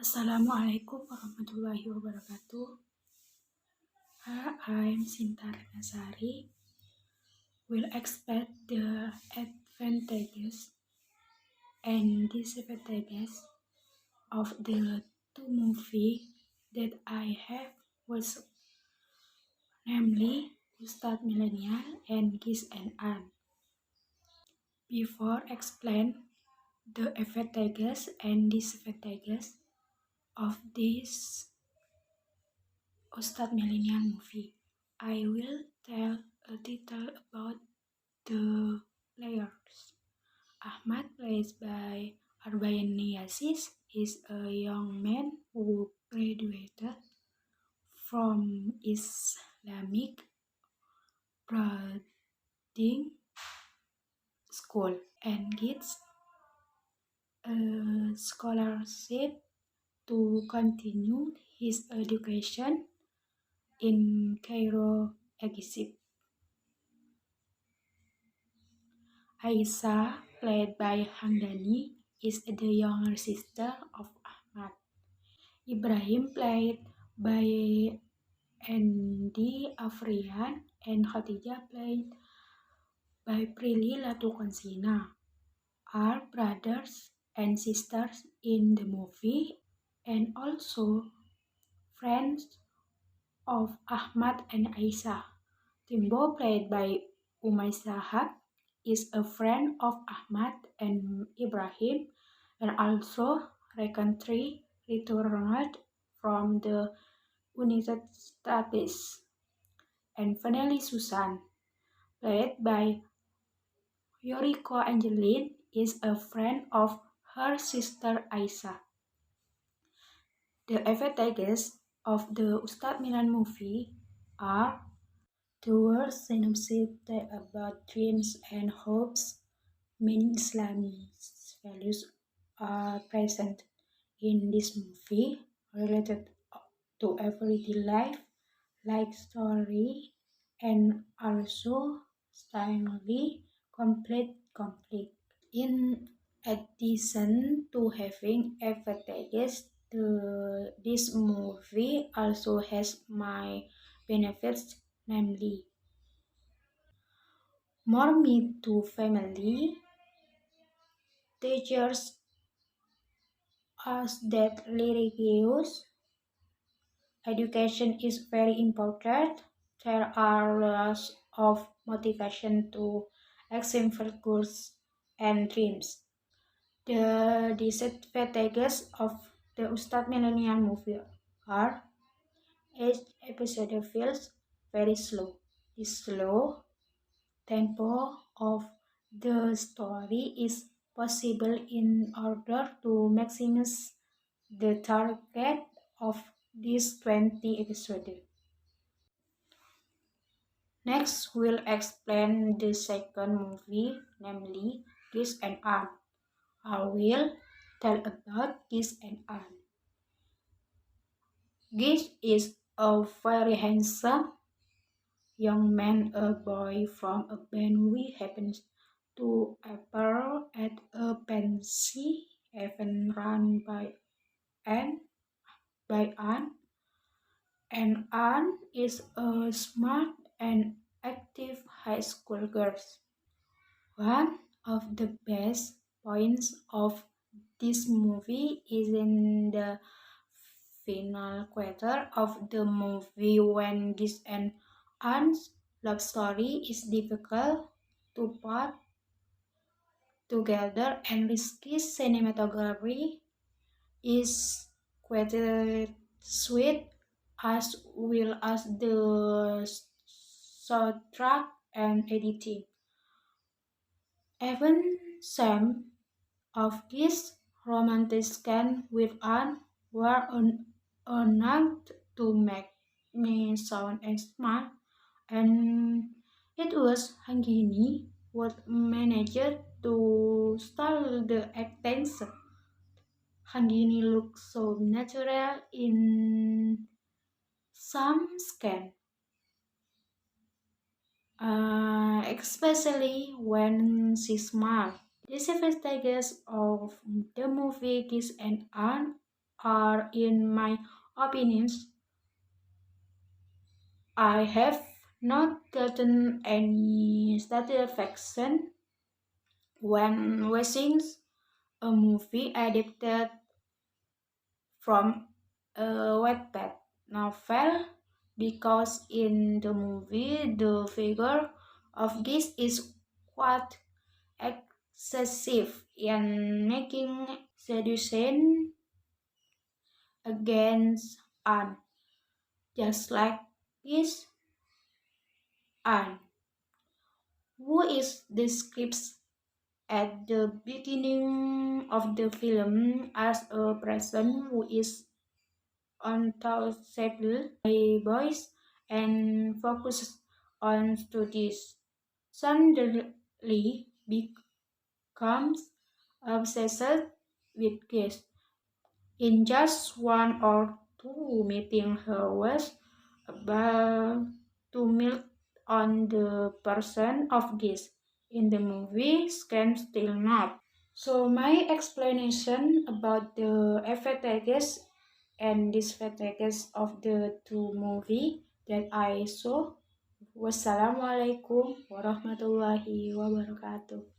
Assalamualaikum warahmatullahi wabarakatuh. I'm Sinta Renasari. Will explain the advantages and disadvantages of the two movies that I have watched, namely Ustad Millennial and Kiss and Ann. Before explain the advantages and disadvantages of this Ustad Millennial movie, I will tell a little about the players. Ahmad, played by Arbayani Aziz, is a young man who graduated from Islamic boarding school and gets a scholarship to continue his education in Cairo, Egypt. Aisha, played by Hamdani, is the younger sister of Ahmad. Ibrahim, played by Andy Afrian, and Khadijah, played by Prilly Latukonsina, are brothers and sisters in the movie and also friends of Ahmad and Aisha. Timbo, played by Umay Sahab, is a friend of Ahmad and Ibrahim and also recently returned from the United States. And finally, Susan, played by Yoriko Angeline, is a friend of her sister Aisha. The advantages of the Ustad Milan movie are: the word synopsis about dreams and hopes, many Islamic values are present in this movie related to everyday life, like story, and also strongly conflict. In addition to having advantages, this movie also has my benefits, namely more me to family, teachers us that religious education is very important. There are lots of motivation to achieve goals and dreams. The disadvantages of the Ustad Millennial movie are: each episode feels very slow. The slow tempo of the story is possible in order to maximize the target of these 20 episodes. Next, we'll explain the second movie, namely Kiss and Ann. I will tell about Kiss and Ann. Gish is a very handsome young man, a boy from a band who happens to appear at a fancy event run by Ann. And Ann is a smart and active high school girl. One of the best points of this movie is in the final quarter of the movie, when Gish and Ann's love story is difficult to put together, and risky cinematography is quite sweet, as well as the soundtrack and editing. Even some of these romantic scenes with Anne were enough to make me sound and smile, and it was Hanggini who managed to style the attention. Hanggini looks so natural in some scenes, especially when she smiles. The disadvantages of the movie Kiss and Ann are, in my opinions, I have not gotten any satisfaction when watching a movie adapted from a Wattpad novel because in the movie the figure of Geese is quite excessive in making seduction against Anne, just like this Anne, who is described at the beginning of the film as a person who is untouchable by boys and focuses on studies. Suddenly becomes obsessed with kids. In just one or two meetings, her was about to melt on the person of this. In the movie, can still not. So my explanation about the advantages and disadvantages of the two movie that I saw. Wassalamualaikum warahmatullahi wabarakatuh.